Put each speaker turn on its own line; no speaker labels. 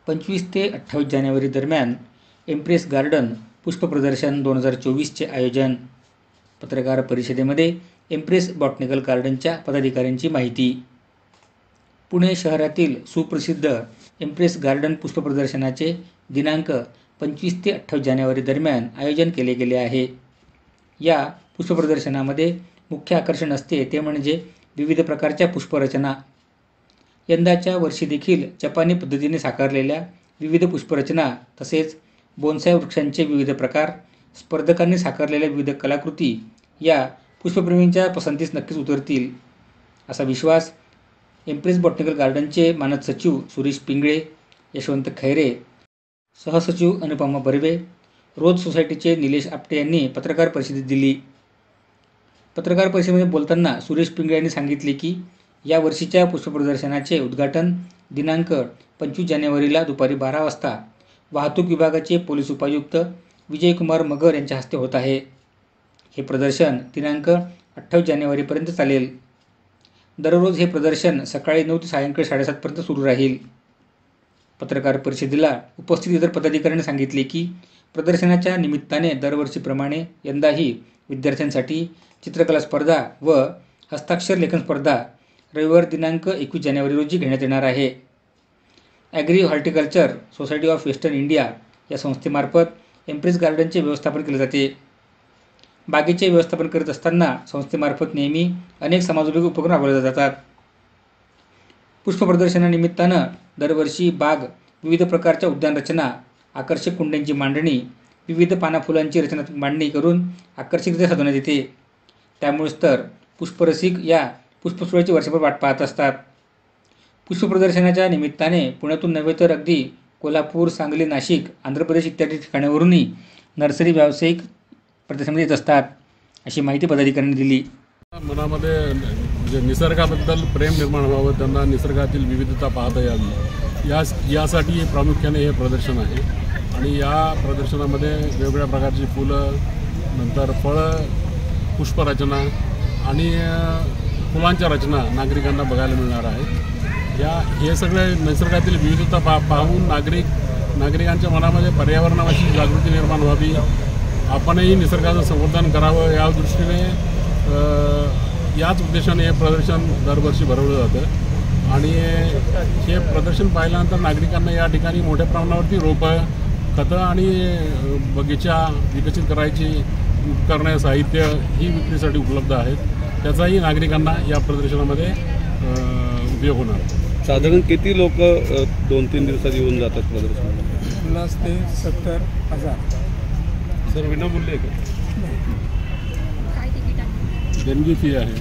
25 ते 28 जानेवारी दरम्यान empress garden पुष्प प्रदर्शन 2024चे आयोजन. पत्रकार परिषदेमध्ये एम्प्रेस बॉटॅनिकल गार्डनच्या पदाधिकाऱ्यांची माहिती. पुणे शहरातील सुप्रसिद्ध एम्प्रेस गार्डन पुष्प प्रदर्शनाचे दिनांक 25 ते 28 जानेवारी दरम्यान आयोजन केले गेले आहे. या पुष्प प्रदर्शनामध्ये मुख्य आकर्षण असते ते म्हणजे विविध प्रकारच्या पुष्परचना. यंदाच्या वर्षी देखील जपानी पद्धतीने साकारलेल्या विविध पुष्परचना तसेच बोन्साय वृक्षांचे विविध प्रकार, स्पर्धकांनी साकारलेल्या विविध कलाकृती या पुष्पप्रेमींच्या पसंतीस नक्कीच उतरतील, असा विश्वास एम्प्रेस बॉटॅनिकल गार्डनचे मानद सचिव सुरेश पिंगळे, यशवंत खैरे, सहसचिव अनुपमा बर्वे, रोज सोसायटीचे निलेश आपटे यांनी पत्रकार परिषदेत दिली. पत्रकार परिषदेमध्ये बोलताना सुरेश पिंगळे यांनी सांगितले की या वर्षीच्या पुष्प प्रदर्शनाचे उद्घाटन दिनांक 25 जानेवारीला दुपारी 12 वाजता वाहतूक विभागाचे पोलीस उपायुक्त विजयकुमार मगर यांच्या हस्ते होत आहे. हे प्रदर्शन दिनांक 28 जानेवारीपर्यंत चालेल. दररोज हे प्रदर्शन सकाळी 9 ते सायंकाळी 7:30 पर्यंत सुरू राहील. पत्रकार परिषदेला उपस्थित इतर पदाधिकाऱ्यांनी सांगितले की प्रदर्शनाच्या निमित्ताने दरवर्षीप्रमाणे यंदाही विद्यार्थ्यांसाठी चित्रकला स्पर्धा व हस्ताक्षर लेखन स्पर्धा रविवार दिनांक 21 जानेवारी रोजी घेण्यात येणार आहे. Agree horticulture society of western India या संस्थेमार्फत एम्प्रेस गार्डनचे व्यवस्थापन केले जाते. बागेचे व्यवस्थापन करत असताना संस्थेमार्फत नेहमी अनेक समाजोपयोगी उपक्रम राबवले जातात. पुष्प प्रदर्शनानिमित्तानं दरवर्षी बाग विविध प्रकारच्या उद्यान रचना, आकर्षक कुंड्यांची मांडणी, विविध पानाफुलांची रचनात्मक मांडणी करून आकर्षकरित्या सजवण्यात येते. त्यामुळेच तर पुष्परसिक या पुष्पसोहळ्याची वर्षभर वाट पाहत असतात. पुष्प प्रदर्शनाच्या निमित्ताने पुण्यातून नव्हे तर अगदी कोल्हापूर, सांगली, नाशिक, आंध्र प्रदेश इत्यादी ठिकाणावरूनही नर्सरी व्यावसायिक प्रदर्शनामध्ये येत असतात, अशी माहिती पदाधिकाऱ्यांनी दिली.
मनामध्ये म्हणजे निसर्गाबद्दल प्रेम निर्माण व्हावं, त्यांना निसर्गातील विविधता पाहता यावी यासाठी प्रामुख्याने हे प्रदर्शन आहे. आणि या प्रदर्शनामध्ये वेगवेगळ्या प्रकारची फुलं, नंतर फळं, पुष्परचना आणि फुलांच्या रचना नागरिकांना बघायला मिळणार आहेत. हे सगळे निसर्गातील विविधता पाहून नागरिकांच्या मनामध्ये पर्यावरणाविषयी जागृती निर्माण व्हावी, आपणही निसर्गाचं संवर्धन करावं या दृष्टीने याच उद्देशाने हे प्रदर्शन दरवर्षी भरवलं जातं. आणि हे प्रदर्शन पाहिल्यानंतर नागरिकांना या ठिकाणी मोठ्या प्रमाणावरती रोपं, खतं आणि बगीचा विकसित करायची उपकरणे, साहित्य ही विक्रीसाठी उपलब्ध आहेत. त्याचाही नागरिकांना या प्रदर्शनामध्ये उपयोग होणार.
साधारण किती लोक 2-3 दिवसात येऊन जातात प्रदर्शनाला?
50 ते 70,000.
सर विनामूल्य आहे का?
देणगी फी आहे.